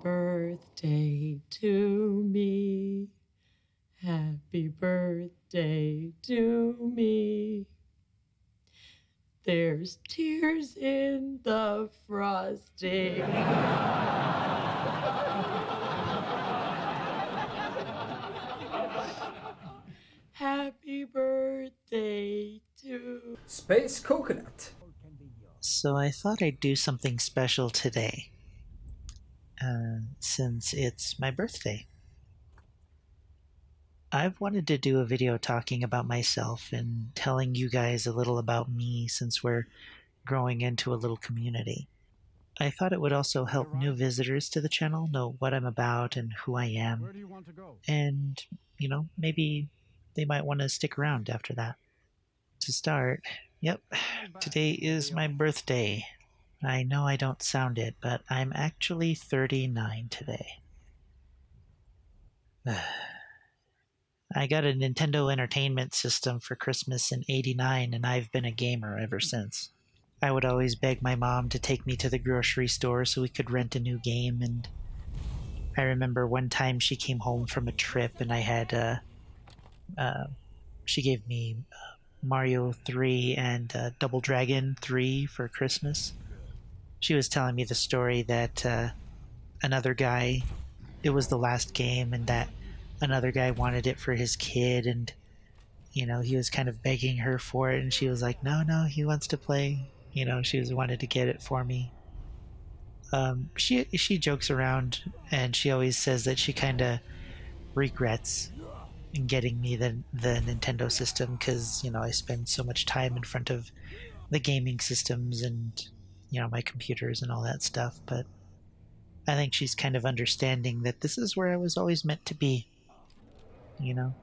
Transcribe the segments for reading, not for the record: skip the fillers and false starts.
birthday to me. Happy birthday to me. There's tears in the frosting. Happy birthday to Space Coconut. So I thought I'd do something special today, since it's my birthday. I've wanted to do a video talking about myself and telling you guys a little about me since we're growing into a little community. I thought it would also help new visitors to the channel know what I'm about and who I am. And, maybe they might want to stick around after that. To start, yep, today is my birthday. I know I don't sound it, but I'm actually 39 today. I got a Nintendo Entertainment System for Christmas in '89, and I've been a gamer ever since. I would always beg my mom to take me to the grocery store so we could rent a new game, and I remember one time she came home from a trip and I had, she gave me Mario 3 and Double Dragon 3 for Christmas. She was telling me the story that another guy, it was the last game, and that another guy wanted it for his kid, and he was kind of begging her for it, and she was like, no, he wants to play. She wanted to get it for me. She jokes around, and she always says that she kind of regrets in getting me the Nintendo system because I spend so much time in front of the gaming systems and my computers and all that stuff. But I think she's kind of understanding that this is where I was always meant to be.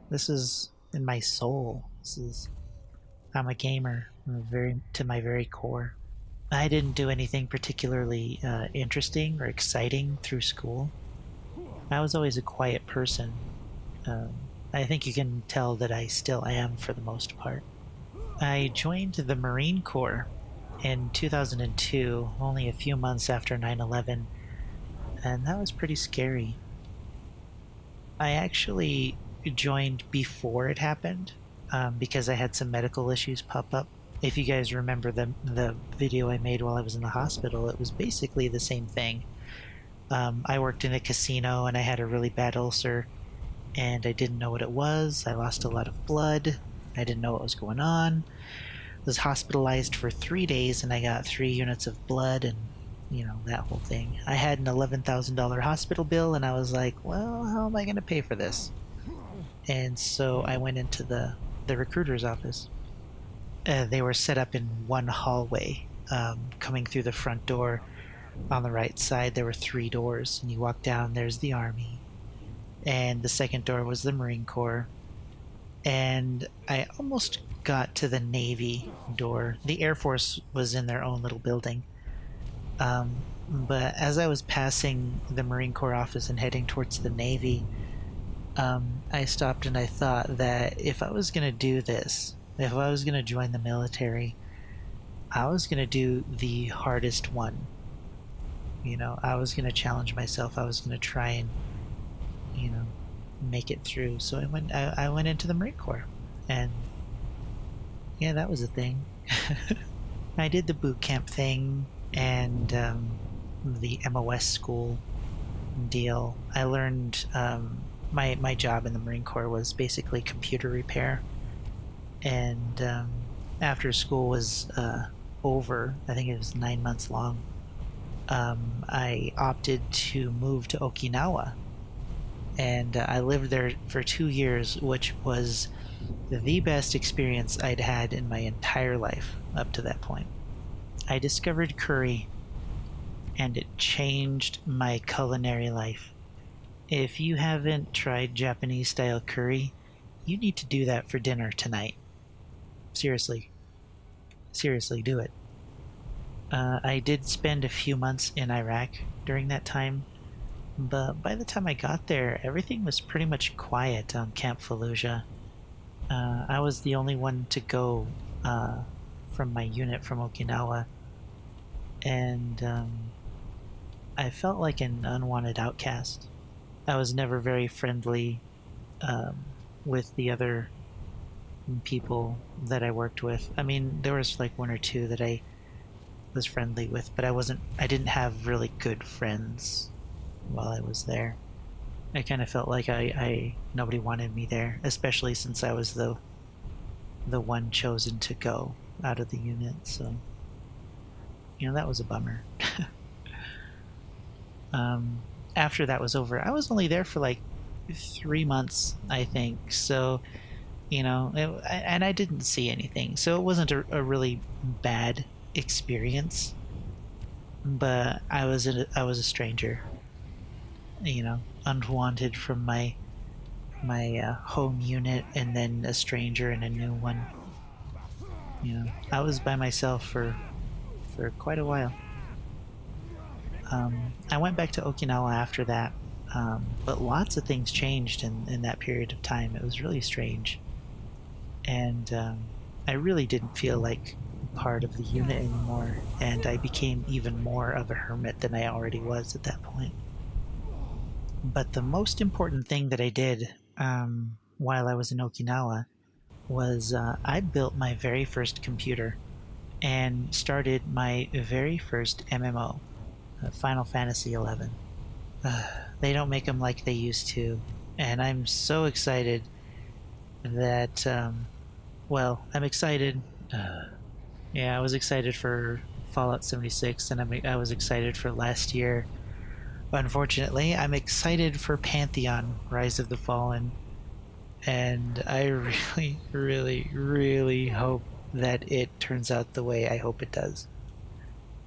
This is in my soul. I'm a gamer, to my very core. I didn't do anything particularly interesting or exciting through school. I was always a quiet person. I think you can tell that I still am for the most part. I joined the Marine Corps in 2002, only a few months after 9/11, and that was pretty scary. I actually joined before it happened because I had some medical issues pop up. If you guys remember the video I made while I was in the hospital, it was basically the same thing. I worked in a casino and I had a really bad ulcer, and I didn't know what it was. I lost a lot of blood. I didn't know what was going on. I was hospitalized for 3 days and I got 3 units of blood and that whole thing. I had an $11,000 hospital bill, and I was like, well, how am I going to pay for this? And so I went into the recruiter's office. They were set up in one hallway. Coming through the front door on the right side, there were 3 doors, and you walk down, there's the Army. And the second door was the Marine Corps. And I almost got to the Navy door. The Air Force was in their own little building. But as I was passing the Marine Corps office and heading towards the Navy, I stopped and I thought that if I was going to do this, if I was going to join the military, I was going to do the hardest one. I was going to challenge myself. I was going to try and, make it through. So I went into the Marine Corps, and yeah, that was a thing. I did the boot camp thing and the MOS school deal. I learned my job in the Marine Corps was basically computer repair. And after school was over, I think it was 9 months long, I opted to move to Okinawa. And I lived there for 2 years, which was the best experience I'd had in my entire life up to that point. I discovered curry, and it changed my culinary life. If you haven't tried Japanese-style curry, you need to do that for dinner tonight. Seriously. Seriously, do it. I did spend a few months in Iraq during that time, but by the time I got there, everything was pretty much quiet on Camp Fallujah. I was the only one to go from my unit from Okinawa, and I felt like an unwanted outcast. I was never very friendly um, with the other people that I worked with. I mean, there was like one or two that I was friendly with, but I didn't have really good friends while I was there. I kind of felt like I nobody wanted me there, especially since I was the one chosen to go out of the unit. So, that was a bummer. um, After that was over, I was only there for like 3 months, I think. So, and I didn't see anything, so it wasn't a really bad experience. But I was a stranger, unwanted from my home unit, and then a stranger in a new one. I was by myself for quite a while. I went back to Okinawa after that, but lots of things changed in that period of time. It was really strange, and I really didn't feel like part of the unit anymore, and I became even more of a hermit than I already was at that point. But the most important thing that I did while I was in Okinawa was I built my very first computer and started my very first MMO, Final Fantasy XI. They don't make them like they used to, and I'm so excited that, well, I'm excited. Yeah, I was excited for Fallout 76, and I was excited for last year. Unfortunately, I'm excited for Pantheon: Rise of the Fallen, and I really, really, really hope that it turns out the way I hope it does.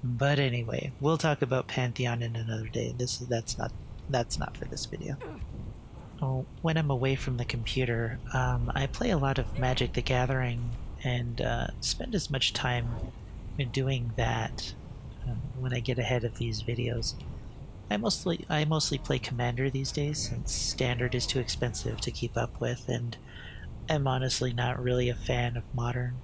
But anyway, we'll talk about Pantheon in another day. That's not for this video. Oh, when I'm away from the computer, I play a lot of Magic: The Gathering, and spend as much time in doing that when I get ahead of these videos. I mostly play Commander these days, since Standard is too expensive to keep up with, and I'm honestly not really a fan of Modern.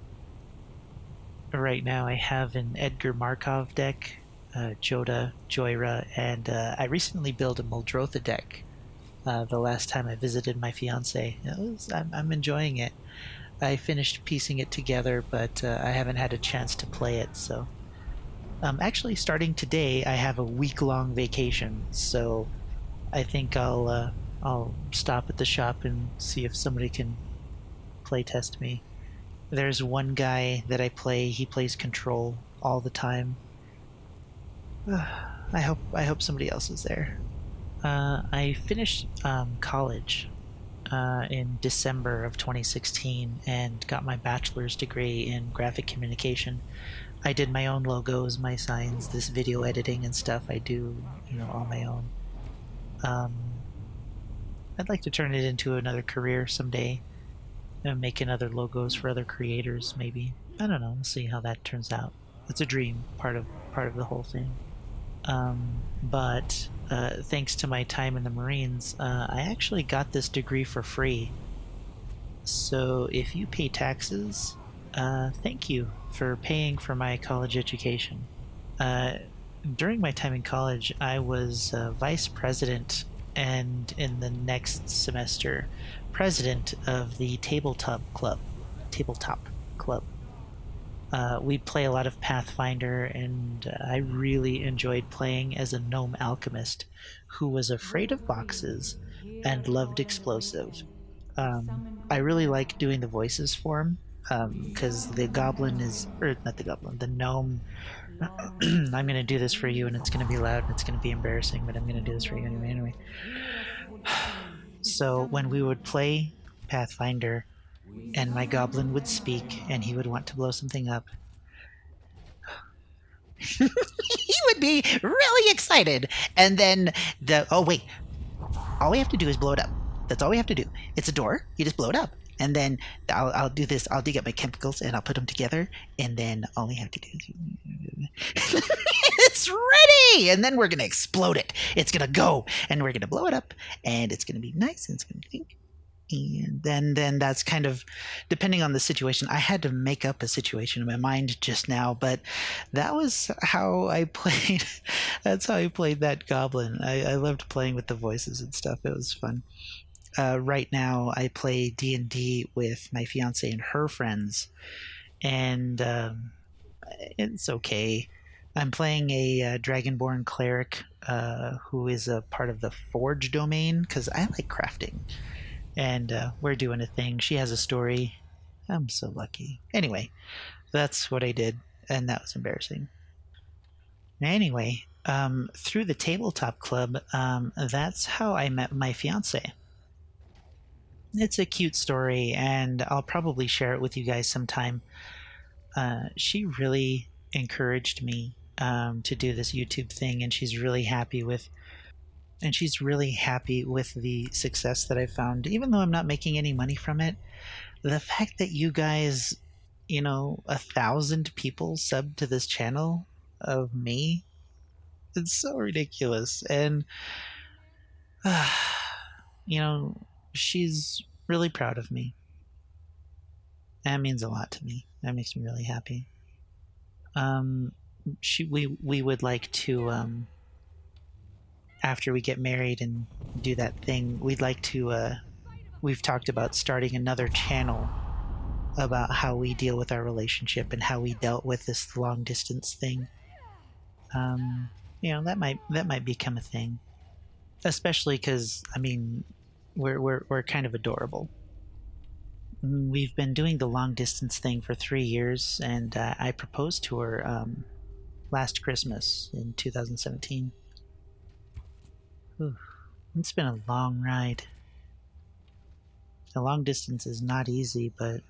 Right now I have an Edgar Markov deck, Joda, Joyra, and I recently built a Muldrotha deck the last time I visited my fiance. I'm enjoying it. I finished piecing it together, but I haven't had a chance to play it, so actually, starting today, I have a week-long vacation, so I think I'll stop at the shop and see if somebody can play test me. There's one guy that I play. He plays Control all the time. I hope somebody else is there. I finished college in December of 2016 and got my bachelor's degree in graphic communication. I did my own logos, my signs, this video editing and stuff. I do, on my own. Um, I'd like to turn it into another career someday, and making other logos for other creators. Maybe, I don't know. We'll see how that turns out. It's a dream, part of the whole thing. But thanks to my time in the Marines, I actually got this degree for free. So if you pay taxes, thank you for paying for my college education. Uh, During my time in college, I was vice president, and in the next semester, president of the tabletop club. Tabletop club. We'd play a lot of Pathfinder, and I really enjoyed playing as a gnome alchemist who was afraid of boxes and loved explosive. I really like doing the voices for him, because the goblin is, or not the goblin, the gnome. I'm gonna do this for you, and it's gonna be loud, and it's gonna be embarrassing, but I'm gonna do this for you anyway. So when we would play Pathfinder, and my goblin would speak, and he would want to blow something up, he would be really excited, and then oh wait, all we have to do is blow it up. That's all we have to do. It's a door. You just blow it up, and then I'll do this. I'll dig up my chemicals and I'll put them together, and then all we have to do is it's ready, and then we're gonna explode it. It's gonna go, and we're gonna blow it up, and it's gonna be nice, and it's gonna think, And then that's kind of depending on the situation. I had to make up a situation in my mind just now, but that was how I played. That's how I played that goblin. I loved playing with the voices and stuff. It was fun. Right now, I play D&D with my fiance and her friends, and it's okay. I'm playing a Dragonborn cleric who is a part of the Forge domain because I like crafting. And we're doing a thing. She has a story. I'm so lucky. Anyway, that's what I did, and that was embarrassing. Anyway, through the tabletop club, that's how I met my fiance. It's a cute story, and I'll probably share it with you guys sometime. She really encouraged me to do this YouTube thing, and she's really happy with the success that I've found. Even though I'm not making any money from it, the fact that you guys, 1,000 people sub to this channel of me, it's so ridiculous. And she's really proud of me. That means a lot to me. That makes me really happy. We would like to after we get married and do that thing, we'd like to we've talked about starting another channel about how we deal with our relationship and how we dealt with this long distance thing. That might become a thing, especially because we're kind of adorable. We've been doing the long distance thing for 3 years, and I proposed to her last Christmas in 2017. Whew. It's been a long ride. The long distance is not easy, but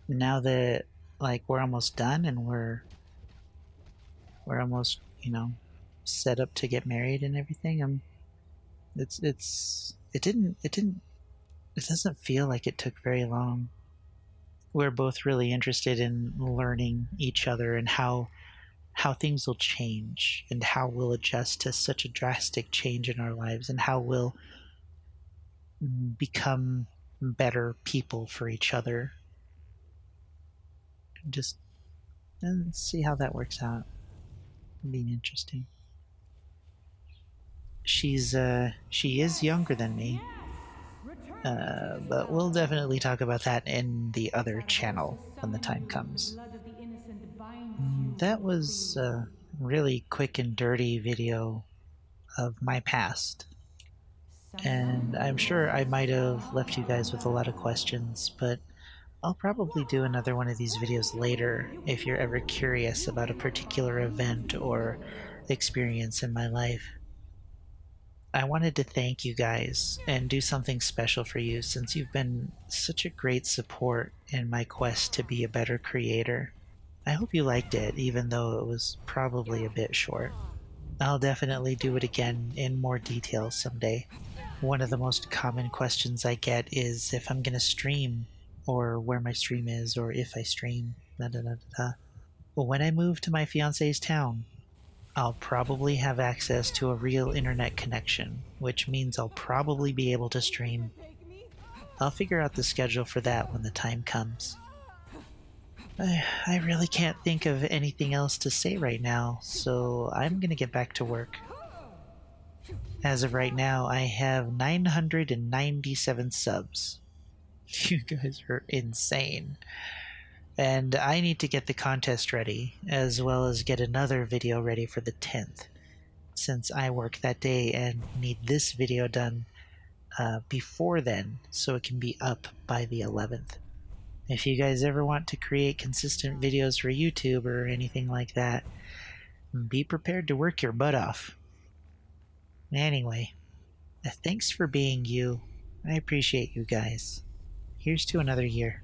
now that we're almost done and we're almost set up to get married and everything, it doesn't feel like it took very long. We're both really interested in learning each other and how things will change and how we'll adjust to such a drastic change in our lives and how we'll become better people for each other. Just see how that works out. It'll be interesting. She is younger than me, but we'll definitely talk about that in the other channel when the time comes. That was a really quick and dirty video of my past. And I'm sure I might have left you guys with a lot of questions, but I'll probably do another one of these videos later if you're ever curious about a particular event or experience in my life. I wanted to thank you guys and do something special for you since you've been such a great support in my quest to be a better creator. I hope you liked it, even though it was probably a bit short. I'll definitely do it again in more detail someday. One of the most common questions I get is if I'm gonna stream, or where my stream is, or if I stream, Well, when I move to my fiance's town, I'll probably have access to a real internet connection, which means I'll probably be able to stream. I'll figure out the schedule for that when the time comes. I really can't think of anything else to say right now, so I'm gonna get back to work. As of right now, I have 997 subs. You guys are insane. And I need to get the contest ready, as well as get another video ready for the 10th, since I work that day and need this video done before then, so it can be up by the 11th. If you guys ever want to create consistent videos for YouTube or anything like that, be prepared to work your butt off. Anyway, thanks for being you. I appreciate you guys. Here's to another year.